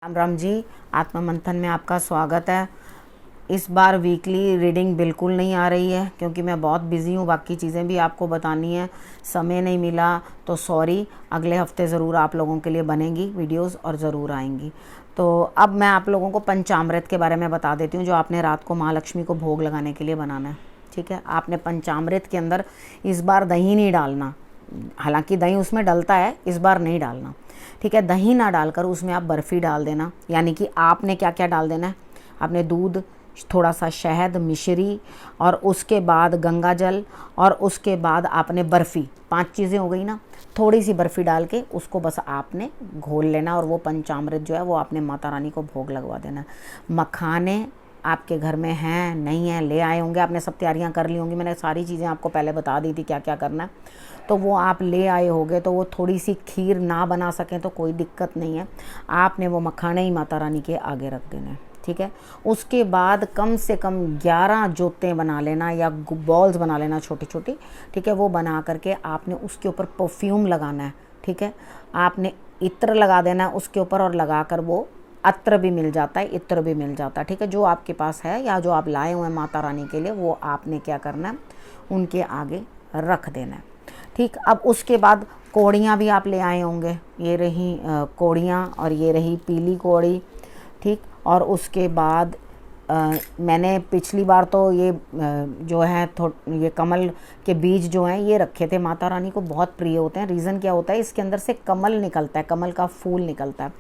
राम राम जी। आत्मा मंथन में आपका स्वागत है। इस बार वीकली रीडिंग बिल्कुल नहीं आ रही है क्योंकि मैं बहुत बिज़ी हूँ, बाकी चीज़ें भी आपको बतानी है, समय नहीं मिला तो सॉरी। अगले हफ्ते ज़रूर आप लोगों के लिए बनेंगी वीडियोस और ज़रूर आएंगी। तो अब मैं आप लोगों को पंचामृत के बारे में बता देती हूँ जो आपने रात को महालक्ष्मी को भोग लगाने के लिए बनाना है। ठीक है, आपने पंचामृत के अंदर इस बार दही नहीं डालना, हालांकि दही उसमें डलता है, इस बार नहीं डालना। ठीक है, दही ना डालकर उसमें आप बर्फ़ी डाल देना। यानी कि आपने क्या क्या डाल देना है, आपने दूध, थोड़ा सा शहद, मिश्री और उसके बाद गंगा जल और उसके बाद आपने बर्फ़ी, 5 चीज़ें हो गई ना। थोड़ी सी बर्फ़ी डाल के उसको बस आपने घोल लेना और वो पंचामृत जो है वो आपने माता रानी को भोग लगवा देना। मखाने आपके घर में हैं नहीं हैं, ले आए होंगे, आपने सब तैयारियां कर ली होंगी, मैंने सारी चीज़ें आपको पहले बता दी थी क्या क्या करना है, तो वो आप ले आए होंगे। तो वो थोड़ी सी खीर ना बना सकें तो कोई दिक्कत नहीं है, आपने वो मखाने ही माता रानी के आगे रख देना है। ठीक है, उसके बाद कम से कम 11 जोतें बना लेना या बॉल्स बना लेना छोटी छोटी। ठीक है, वो बना करके आपने उसके ऊपर परफ्यूम लगाना है। ठीक है, आपने इत्र लगा देना है उसके ऊपर और लगा कर, वो अत्र भी मिल जाता है, इत्र भी मिल जाता है। ठीक है, जो आपके पास है या जो आप लाए हुए हैं माता रानी के लिए वो आपने क्या करना है, उनके आगे रख देना है। ठीक, अब उसके बाद कौड़ियाँ भी आप ले आए होंगे, ये रही कौड़ियाँ और ये रही पीली कौड़ी। ठीक, और उसके बाद मैंने पिछली बार तो ये जो है ये कमल के बीज जो हैं ये रखे थे, माता रानी को बहुत प्रिय होते हैं। रीज़न क्या होता है, इसके अंदर से कमल निकलता है, कमल का फूल निकलता है।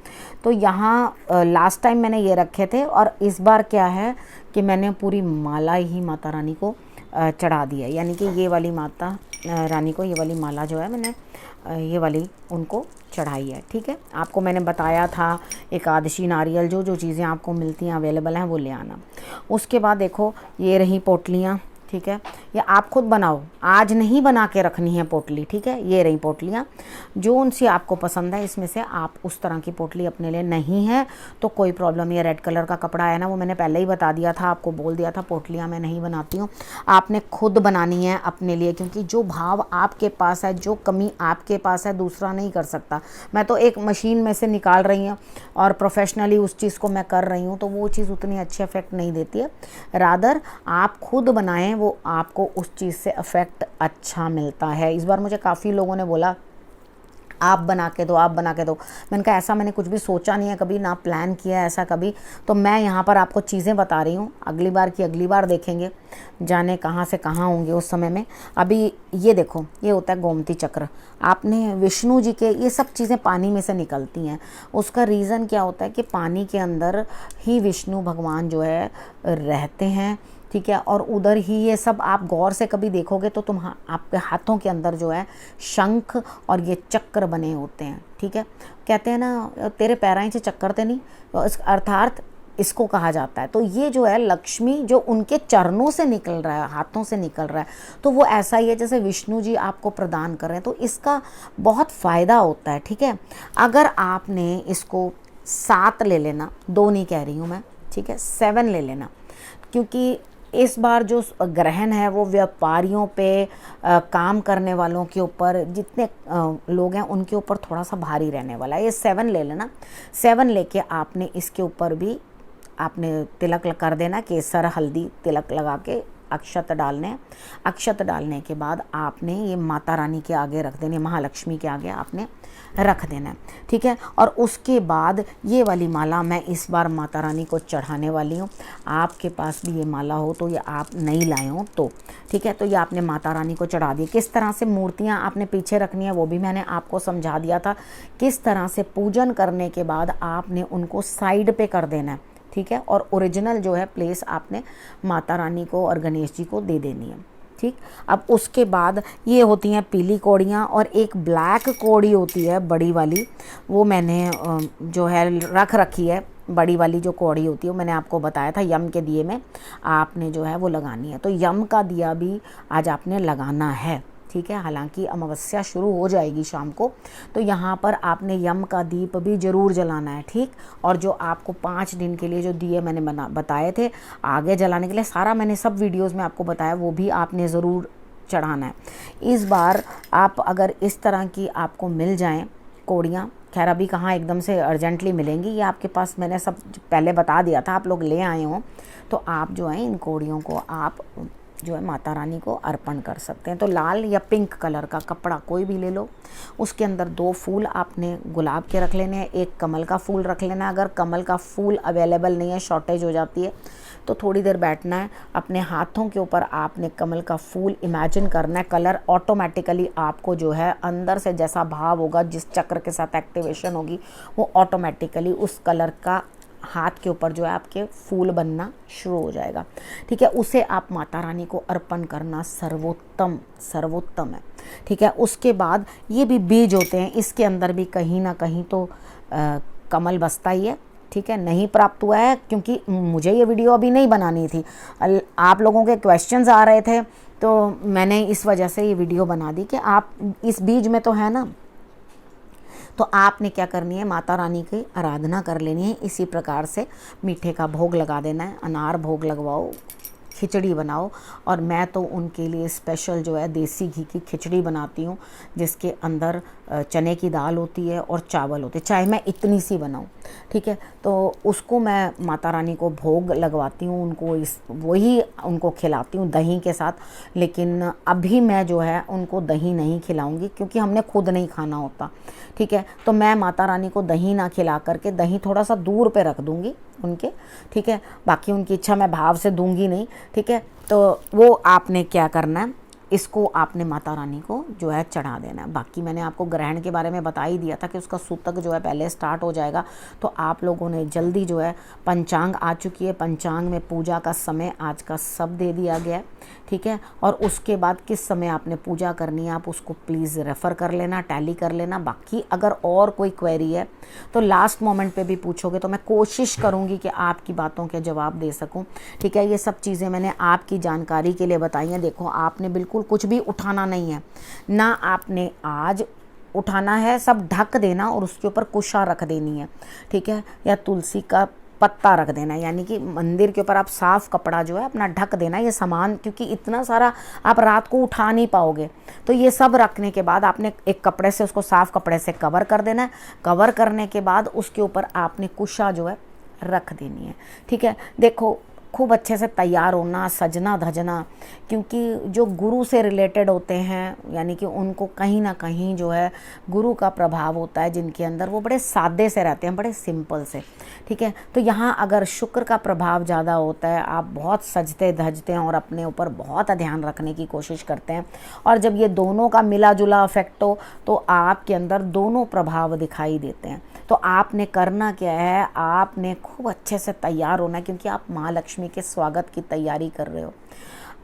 तो यहाँ लास्ट टाइम मैंने ये रखे थे और इस बार क्या है कि मैंने पूरी माला ही माता रानी को चढ़ा दिया। यानी कि ये वाली माता रानी को ये वाली माला जो है मैंने ये वाली उनको चढ़ाई है। ठीक है, आपको मैंने बताया था एकादशी नारियल जो जो चीज़ें आपको मिलती हैं अवेलेबल हैं वो ले आना। उसके बाद देखो ये रही पोटलियाँ। ठीक है, ये आप खुद बनाओ, आज नहीं बना के रखनी है पोटली। ठीक है, ये रही पोटलियाँ, जो उनसे आपको पसंद है इसमें से आप उस तरह की पोटली अपने लिए, नहीं है तो कोई प्रॉब्लम नहीं है। रेड कलर का कपड़ा है ना, वो मैंने पहले ही बता दिया था, आपको बोल दिया था पोटलियाँ मैं नहीं बनाती हूँ, आपने खुद बनानी है अपने लिए। क्योंकि जो भाव आपके पास है, जो कमी आपके पास है, दूसरा नहीं कर सकता। मैं तो एक मशीन में से निकाल रही हूँ और प्रोफेशनली उस चीज़ को मैं कर रही हूँ, तो वो चीज़ उतनी अच्छी इफेक्ट नहीं देती है। रादर आप खुद बनाएं, वो आपको उस चीज़ से इफेक्ट अच्छा मिलता है। इस बार मुझे काफ़ी लोगों ने बोला आप बना के दो, आप बना के दो। मैंने कहा ऐसा मैंने कुछ भी सोचा नहीं है कभी, ना प्लान किया है ऐसा कभी। तो मैं यहाँ पर आपको चीज़ें बता रही हूँ, अगली बार की अगली बार देखेंगे, जाने कहाँ से कहाँ होंगे उस समय में। अभी ये देखो, ये होता है गोमती चक्र। आपने विष्णु जी के ये सब चीज़ें पानी में से निकलती हैं। उसका रीज़न क्या होता है कि पानी के अंदर ही विष्णु भगवान जो है रहते हैं। ठीक है, और उधर ही ये सब आप गौर से कभी देखोगे तो आपके हाथों के अंदर जो है शंख और ये चक्र बने होते हैं। ठीक है, कहते हैं ना तेरे पैरां से चक्कर ते नहीं, तो अर्थात इसको कहा जाता है। तो ये जो है लक्ष्मी जो उनके चरणों से निकल रहा है, हाथों से निकल रहा है, तो वो ऐसा ही है जैसे विष्णु जी आपको प्रदान कर रहे हैं। तो इसका बहुत फ़ायदा होता है। ठीक है, अगर आपने इसको 7 ले लेना, 2 नहीं कह रही हूँ मैं, ठीक है 7 ले लेना, क्योंकि इस बार जो ग्रहण है वो व्यापारियों पे, काम करने वालों के ऊपर, जितने लोग हैं उनके ऊपर थोड़ा सा भारी रहने वाला है। ये 7 ले लेना। 7 लेके आपने इसके ऊपर भी आपने तिलक कर देना, केसर हल्दी तिलक लगा के अक्षत डालने। अक्षत डालने के बाद आपने ये माता रानी के आगे रख देने, महालक्ष्मी के आगे आपने रख देना है। ठीक है, और उसके बाद ये वाली माला मैं इस बार माता रानी को चढ़ाने वाली हूँ। आपके पास भी ये माला हो तो, ये आप नहीं लाए हो तो ठीक है, तो ये आपने माता रानी को चढ़ा दी। किस तरह से मूर्तियाँ आपने पीछे रखनी है वो भी मैंने आपको समझा दिया था। किस तरह से पूजन करने के बाद आपने उनको साइड पे कर देना है। ठीक है, और ओरिजिनल जो है प्लेस आपने माता रानी को और गणेश जी को दे देनी है। ठीक, अब उसके बाद ये होती हैं पीली कौड़ियाँ और एक ब्लैक कौड़ी होती है बड़ी वाली, वो मैंने जो है रख रखी है। बड़ी वाली जो कौड़ी होती है वो मैंने आपको बताया था, यम के दिए में आपने जो है वो लगानी है। तो यम का दिया भी आज आपने लगाना है। ठीक है, हालांकि अमावस्या शुरू हो जाएगी शाम को, तो यहाँ पर आपने यम का दीप भी ज़रूर जलाना है। ठीक, और जो आपको 5 दिन के लिए जो दिए मैंने बताए थे आगे जलाने के लिए, सारा मैंने सब वीडियोस में आपको बताया, वो भी आपने ज़रूर चढ़ाना है। इस बार आप अगर इस तरह की आपको मिल जाएं कौड़ियाँ खैर अभी कहाँ एकदम से अर्जेंटली मिलेंगी, ये आपके पास मैंने सब पहले बता दिया था, आप लोग ले आए हो तो आप जो है इन कोड़ियों को आप जो है माता रानी को अर्पण कर सकते हैं। तो लाल या पिंक कलर का कपड़ा कोई भी ले लो, उसके अंदर 2 फूल आपने गुलाब के रख लेने हैं, 1 कमल का फूल रख लेना है। अगर कमल का फूल अवेलेबल नहीं है, शॉर्टेज हो जाती है, तो थोड़ी देर बैठना है, अपने हाथों के ऊपर आपने कमल का फूल इमेजिन करना है। कलर ऑटोमेटिकली आपको जो है अंदर से जैसा भाव होगा, जिस चक्र के साथ एक्टिवेशन होगी, वो ऑटोमेटिकली उस कलर का हाथ के ऊपर जो है आपके फूल बनना शुरू हो जाएगा। ठीक है, उसे आप माता रानी को अर्पण करना सर्वोत्तम है। ठीक है, उसके बाद ये भी बीज होते हैं, इसके अंदर भी कहीं ना कहीं तो कमल बसता ही है। ठीक है, नहीं प्राप्त हुआ है क्योंकि मुझे ये वीडियो अभी नहीं बनानी थी, आप लोगों के क्वेश्चंस आ रहे थे, तो मैंने इस वजह से ये वीडियो बना दी कि आप इस बीज में तो है ना, तो आपने क्या करनी है, माता रानी की आराधना कर लेनी है। इसी प्रकार से मीठे का भोग लगा देना है, अनार भोग लगवाओ, खिचड़ी बनाओ, और मैं तो उनके लिए स्पेशल जो है देसी घी की खिचड़ी बनाती हूँ, जिसके अंदर चने की दाल होती है और चावल होते हैं, चाहे मैं इतनी सी बनाऊँ। ठीक है, तो उसको मैं माता रानी को भोग लगवाती हूँ, उनको वही उनको खिलाती हूँ दही के साथ। लेकिन अभी मैं जो है उनको दही नहीं खिलाऊंगी क्योंकि हमने खुद नहीं खाना होता। ठीक है, तो मैं माता रानी को दही ना खिला करके दही थोड़ा सा दूर पे रख दूंगी उनके। ठीक है, बाकी उनकी इच्छा मैं भाव से दूंगी नहीं। ठीक है, तो वो आपने क्या करना है, इसको आपने माता रानी को जो है चढ़ा देना है। बाकी मैंने आपको ग्रहण के बारे में बता ही दिया था कि उसका सूतक जो है पहले स्टार्ट हो जाएगा, तो आप लोगों ने जल्दी जो है, पंचांग आ चुकी है, पंचांग में पूजा का समय आज का सब दे दिया गया है। ठीक है, और उसके बाद किस समय आपने पूजा करनी है आप उसको प्लीज़ रेफ़र कर लेना, टैली कर लेना। बाकी अगर और कोई क्वेरी है तो लास्ट मोमेंट पे भी पूछोगे तो मैं कोशिश करूँगी कि आपकी बातों के जवाब दे सकूँ। ठीक है, ये सब चीज़ें मैंने आपकी जानकारी के लिए बताई हैं। देखो, आपने बिल्कुल कुछ भी उठाना नहीं है ना, आपने आज उठाना है, सब ढक देना और उसके ऊपर कुशा रख देनी है। ठीक है, या तुलसी का पत्ता रख देना है, यानी कि मंदिर के ऊपर आप साफ़ कपड़ा जो है अपना ढक देना ये सामान, क्योंकि इतना सारा आप रात को उठा नहीं पाओगे। तो ये सब रखने के बाद आपने एक कपड़े से उसको साफ़ कपड़े से कवर कर देना है। कवर करने के बाद उसके ऊपर आपने कुशा जो है रख देनी है। ठीक है, देखो खूब अच्छे से तैयार होना, सजना धजना, क्योंकि जो गुरु से रिलेटेड होते हैं, यानी कि उनको कहीं ना कहीं जो है गुरु का प्रभाव होता है जिनके अंदर, वो बड़े सादे से रहते हैं, बड़े सिंपल से। ठीक है, तो यहाँ अगर शुक्र का प्रभाव ज़्यादा होता है, आप बहुत सजते धजते हैं और अपने ऊपर बहुत ध्यान रखने की कोशिश करते हैं, और जब ये दोनों का मिला जुला इफेक्ट हो तो आपके अंदर दोनों प्रभाव दिखाई देते हैं। तो आपने करना क्या है, आपने खूब अच्छे से तैयार होना है, क्योंकि आप माँ लक्ष्मी के स्वागत की तैयारी कर रहे हो।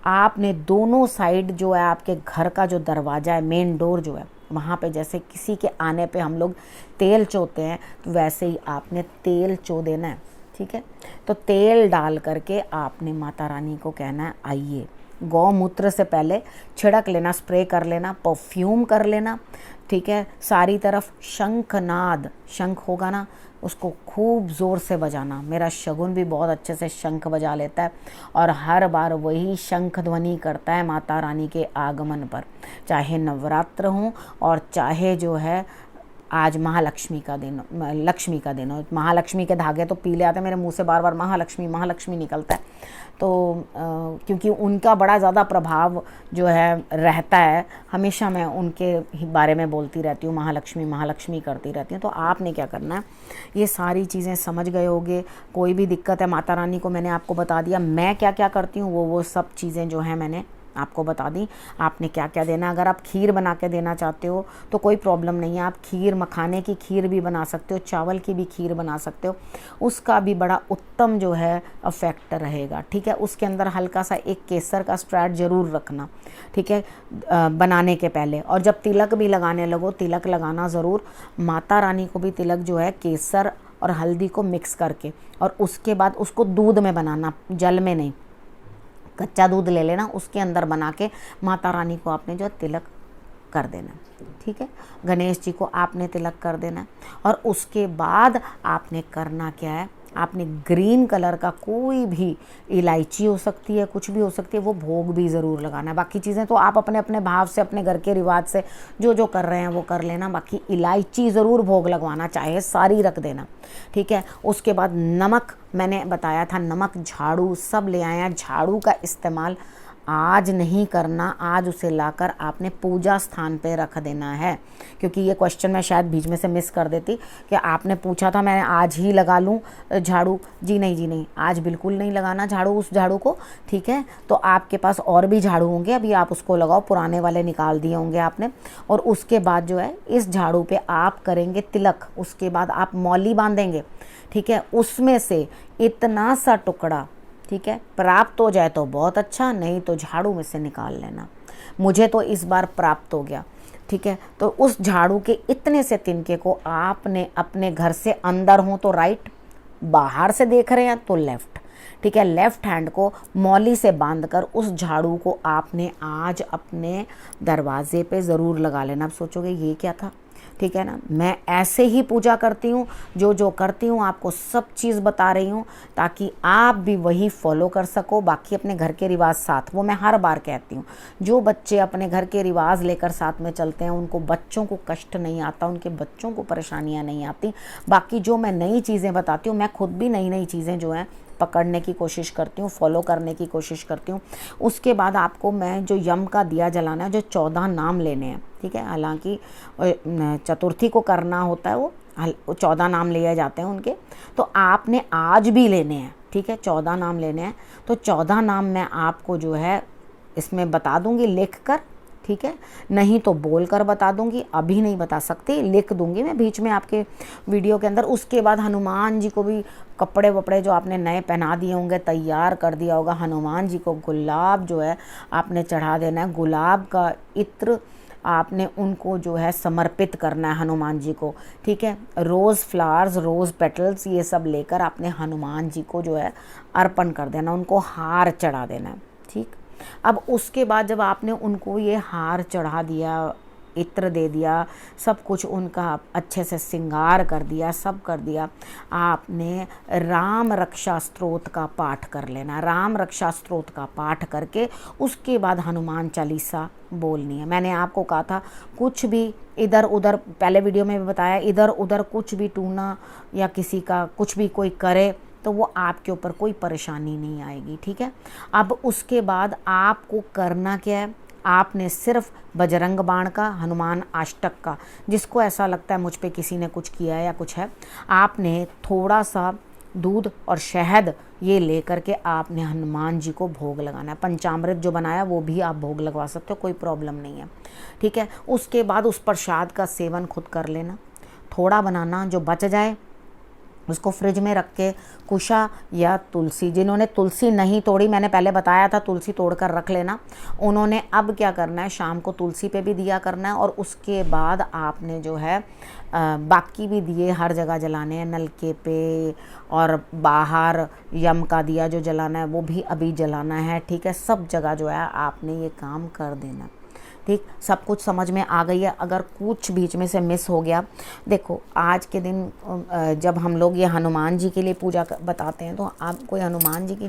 आपने दोनों साइड जो है आपके घर का जो दरवाज़ा है, मेन डोर जो है, वहाँ पे जैसे किसी के आने पे हम लोग तेल चोते हैं, तो वैसे ही आपने तेल चो देना है। ठीक है, तो तेल डाल करके आपने माता रानी को कहना है, आइए। गौमूत्र से पहले छिड़क लेना, स्प्रे कर लेना, परफ्यूम कर लेना। ठीक है, सारी तरफ शंखनाद, शंख होगा ना, उसको खूब ज़ोर से बजाना। मेरा शगुन भी बहुत अच्छे से शंख बजा लेता है और हर बार वही शंख ध्वनि करता है माता रानी के आगमन पर, चाहे नवरात्र हो और चाहे जो है आज महालक्ष्मी का दिन, लक्ष्मी का दिन हो। महालक्ष्मी के धागे तो पीले आते हैं, मेरे मुंह से बार बार महालक्ष्मी महालक्ष्मी निकलता है, तो क्योंकि उनका बड़ा ज़्यादा प्रभाव जो है रहता है, हमेशा मैं उनके ही बारे में बोलती रहती हूँ, महालक्ष्मी महालक्ष्मी करती रहती हूँ। तो आपने क्या करना है, ये सारी चीज़ें समझ गए होगे। कोई भी दिक्कत है, माता रानी को मैंने आपको बता दिया, मैं क्या क्या करती हूँ वो सब चीज़ें जो हैं मैंने आपको बता दी। आपने क्या क्या देना, अगर आप खीर बना के देना चाहते हो तो कोई प्रॉब्लम नहीं है, आप खीर, मखाने की खीर भी बना सकते हो, चावल की भी खीर बना सकते हो, उसका भी बड़ा उत्तम जो है इफेक्ट रहेगा। ठीक है, उसके अंदर हल्का सा एक केसर का स्प्रेड ज़रूर रखना। ठीक है, बनाने के पहले, और जब तिलक भी लगाने लगो, तिलक लगाना ज़रूर। माता रानी को भी तिलक जो है केसर और हल्दी को मिक्स करके, और उसके बाद उसको दूध में बनाना, जल में नहीं, कच्चा दूध ले लेना, उसके अंदर बना के माता रानी को आपने जो तिलक कर देना। ठीक है, गणेश जी को आपने तिलक कर देना, और उसके बाद आपने करना क्या है, आपने ग्रीन कलर का कोई भी, इलायची हो सकती है, कुछ भी हो सकती है, वो भोग भी ज़रूर लगाना है। बाकी चीज़ें तो आप अपने अपने भाव से, अपने घर के रिवाज से जो जो कर रहे हैं वो कर लेना। बाकी इलायची ज़रूर भोग लगवाना, चाहे सारी रख देना, ठीक है। उसके बाद नमक, मैंने बताया था नमक, झाड़ू सब ले आए हैं। झाड़ू का इस्तेमाल आज नहीं करना, आज उसे लाकर आपने पूजा स्थान पे रख देना है, क्योंकि ये क्वेश्चन मैं शायद बीच में से मिस कर देती कि आपने पूछा था मैं आज ही लगा लूँ झाड़ू। जी नहीं, जी नहीं, आज बिल्कुल नहीं लगाना झाड़ू, उस झाड़ू को, ठीक है। तो आपके पास और भी झाड़ू होंगे, अभी आप उसको लगाओ, पुराने वाले निकाल दिए होंगे आपने। और उसके बाद जो है इस झाड़ू पे आप करेंगे तिलक, उसके बाद आप मौली बांधेंगे, ठीक है। उसमें से इतना सा टुकड़ा, ठीक है, प्राप्त हो जाए तो बहुत अच्छा, नहीं तो झाड़ू में से निकाल लेना। मुझे तो इस बार प्राप्त हो गया, ठीक है। तो उस झाड़ू के इतने से तिनके को आपने अपने घर से अंदर हो तो राइट, बाहर से देख रहे हैं तो लेफ्ट, ठीक है, लेफ्ट हैंड को मौली से बांधकर उस झाड़ू को आपने आज अपने दरवाजे पे ज़रूर लगा लेना। अब सोचोगे ये क्या था, ठीक है ना। मैं ऐसे ही पूजा करती हूँ, जो जो करती हूँ आपको सब चीज़ बता रही हूँ, ताकि आप भी वही फॉलो कर सको। बाकी अपने घर के रिवाज साथ, वो मैं हर बार कहती हूँ, जो बच्चे अपने घर के रिवाज लेकर साथ में चलते हैं उनको बच्चों को कष्ट नहीं आता, उनके बच्चों को परेशानियाँ नहीं आती। बाकी जो मैं नई चीज़ें बताती हूँ, मैं खुद भी नई नई चीज़ें जो हैं पकड़ने की कोशिश करती हूँ, फॉलो करने की कोशिश करती हूँ। उसके बाद आपको मैं जो यम का दिया जलाना है, जो 14 नाम लेने हैं, ठीक है। हालांकि चतुर्थी को करना होता है, वो 14 नाम लिए जाते हैं उनके, तो आपने आज भी लेने हैं, ठीक है। 14 नाम लेने हैं, तो 14 नाम मैं आपको जो है इसमें बता दूंगी लिख कर, ठीक है। नहीं तो बोल कर बता दूंगी, अभी नहीं बता सकती, लिख दूंगी मैं बीच में आपके वीडियो के अंदर। उसके बाद हनुमान जी को भी कपड़े वपड़े जो आपने नए पहना दिए होंगे, तैयार कर दिया होगा, हनुमान जी को गुलाब जो है आपने चढ़ा देना है। गुलाब का इत्र आपने उनको जो है समर्पित करना है हनुमान जी को, ठीक है। रोज़ फ्लावर्स, रोज़ पेटल्स, ये सब लेकर आपने हनुमान जी को जो है अर्पण कर देना, उनको हार चढ़ा देना है, ठीक। अब उसके बाद जब आपने उनको ये हार चढ़ा दिया, इत्र दे दिया, सब कुछ उनका अच्छे से श्रृंगार कर दिया, सब कर दिया, आपने राम रक्षा स्तोत्र का पाठ कर लेना। राम रक्षा स्तोत्र का पाठ करके उसके बाद हनुमान चालीसा बोलनी है। मैंने आपको कहा था कुछ भी इधर उधर, पहले वीडियो में भी बताया, इधर उधर कुछ भी टूना या किसी का कुछ भी कोई करे तो वो आपके ऊपर कोई परेशानी नहीं आएगी, ठीक है। अब उसके बाद आपको करना क्या है, आपने सिर्फ बजरंग बाण का, हनुमान अष्टक का, जिसको ऐसा लगता है मुझ पे किसी ने कुछ किया है या कुछ है, आपने थोड़ा सा दूध और शहद ये लेकर के आपने हनुमान जी को भोग लगाना है। पंचामृत जो बनाया वो भी आप भोग लगवा सकते हो, कोई प्रॉब्लम नहीं है, ठीक है। उसके बाद उस प्रसाद का सेवन खुद कर लेना, थोड़ा बनाना, जो बच जाए उसको फ्रिज में रख के कुशा या तुलसी, जिन्होंने तुलसी नहीं तोड़ी, मैंने पहले बताया था तुलसी तोड़कर रख लेना, उन्होंने अब क्या करना है, शाम को तुलसी पे भी दिया करना है। और उसके बाद आपने जो है बाकी भी दिए हर जगह जलाने हैं, नलके पे और बाहर यम का दिया जो जलाना है वो भी अभी जलाना है, ठीक है। सब जगह जो है आपने ये काम कर देना, ठीक। सब कुछ समझ में आ गई है। अगर कुछ बीच में से मिस हो गया, देखो आज के दिन जब हम लोग ये हनुमान जी के लिए पूजा बताते हैं, तो आप कोई हनुमान जी की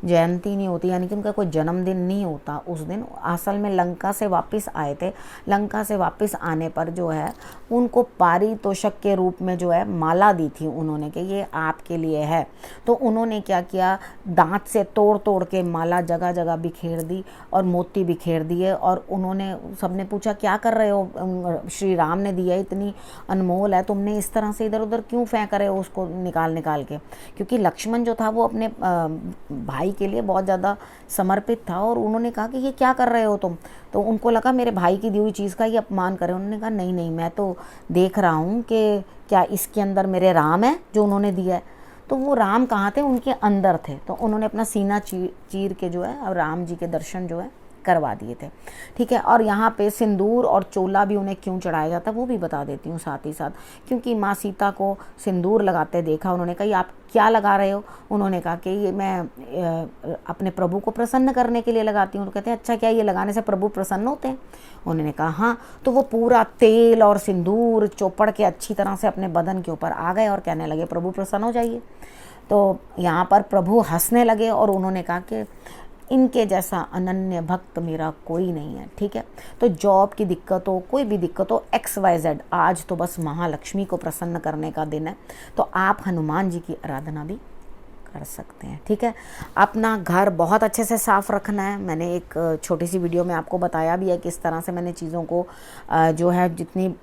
जयंती नहीं होती, यानी कि उनका कोई जन्मदिन नहीं होता उस दिन। असल में लंका से वापस आए थे, लंका से वापस आने पर जो है उनको पारितोषक के रूप में जो है माला दी थी उन्होंने कि ये आपके लिए है। तो उन्होंने क्या किया, दांत से तोड़ तोड़ के माला जगह जगह बिखेर दी और मोती बिखेर दिए। और उन्होंने, सबने पूछा क्या कर रहे हो, श्री राम ने दिया इतनी अनमोल है, तुमने इस तरह से इधर उधर क्यों फेंक रहे हो उसको निकाल निकाल के। क्योंकि लक्ष्मण जो था वो अपने भाई के लिए बहुत ज़्यादा समर्पित था, और उन्होंने कहा कि ये क्या कर रहे हो तुम। तो उनको लगा मेरे भाई की दी हुई चीज़ का ये अपमान करें। उन्होंने कहा नहीं नहीं, मैं तो देख रहा हूँ कि क्या इसके अंदर मेरे राम है जो उन्होंने दिया है। तो वो राम कहाँ थे, उनके अंदर थे। तो उन्होंने अपना सीना चीर के जो है राम जी के दर्शन जो है करवा दिए थे, ठीक है। और यहाँ पे सिंदूर और चोला भी उन्हें क्यों चढ़ाया जाता है वो भी बता देती हूँ साथ ही साथ। क्योंकि माँ सीता को सिंदूर लगाते देखा, उन्होंने कहा आप क्या लगा रहे हो, उन्होंने कहा कि ये मैं अपने प्रभु को प्रसन्न करने के लिए लगाती हूँ। तो कहते हैं अच्छा क्या ये लगाने से प्रभु प्रसन्न होते हैं। उन्होंने कहा हाँ। तो वो पूरा तेल और सिंदूर चौपड़ के अच्छी तरह से अपने बदन के ऊपर आ गए और कहने लगे प्रभु प्रसन्न हो जाइए। तो यहाँ पर प्रभु हंसने लगे और उन्होंने कहा कि इनके जैसा अनन्य भक्त मेरा कोई नहीं है। ठीक है, तो जॉब की दिक्कत हो, कोई भी दिक्कत हो, XYZ, आज तो बस महालक्ष्मी को प्रसन्न करने का दिन है, तो आप हनुमान जी की आराधना भी कर सकते हैं। ठीक है, अपना घर बहुत अच्छे से साफ़ रखना है। मैंने एक छोटी सी वीडियो में आपको बताया भी है किस तरह से मैंने चीज़ों को जो है जितनी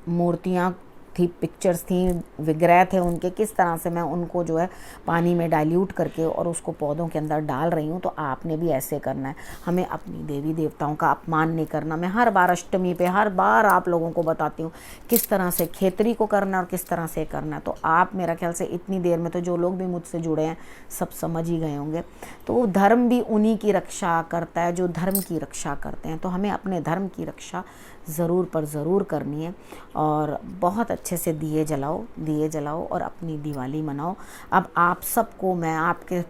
मूर्तियाँ थी, पिक्चर्स थी, विग्रह थे उनके, किस तरह से मैं उनको जो है पानी में डाइल्यूट करके और उसको पौधों के अंदर डाल रही हूँ। तो आपने भी ऐसे करना है। हमें अपनी देवी देवताओं का अपमान नहीं करना। मैं हर बार अष्टमी पे हर बार आप लोगों को बताती हूँ किस तरह से खेतरी को करना है और किस तरह से करना है। तो आप मेरा ख्याल से इतनी देर में तो जो लोग भी मुझसे जुड़े हैं सब समझ ही गए होंगे। तो धर्म भी उन्हीं की रक्षा करता है जो धर्म की रक्षा करते हैं। तो हमें अपने धर्म की रक्षा ज़रूर पर ज़रूर करनी है और बहुत अच्छे से दिए जलाओ और अपनी दिवाली मनाओ। अब आप सबको, मैं आपके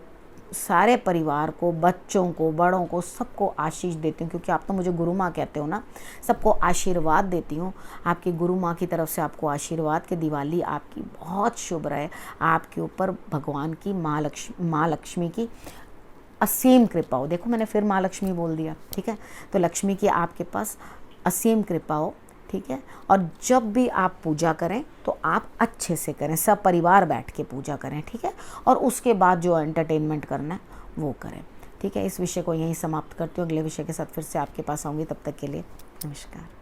सारे परिवार को, बच्चों को, बड़ों को, सबको आशीष देती हूँ, क्योंकि आप तो मुझे गुरु माँ कहते हो ना। सबको आशीर्वाद देती हूँ आपकी गुरु माँ की तरफ से, आपको आशीर्वाद कि दिवाली आपकी बहुत शुभ रहे। आपके ऊपर भगवान की माँ लक्ष्मी की असीम कृपा हो। देखो मैंने फिर माँ लक्ष्मी बोल दिया। ठीक है, तो लक्ष्मी की आपके पास असीम कृपा हो। ठीक है, और जब भी आप पूजा करें तो आप अच्छे से करें, सब परिवार बैठ के पूजा करें। ठीक है, और उसके बाद जो एंटरटेनमेंट करना है वो करें। ठीक है, इस विषय को यहीं समाप्त करती हूँ। अगले विषय के साथ फिर से आपके पास आऊँगी। तब तक के लिए नमस्कार।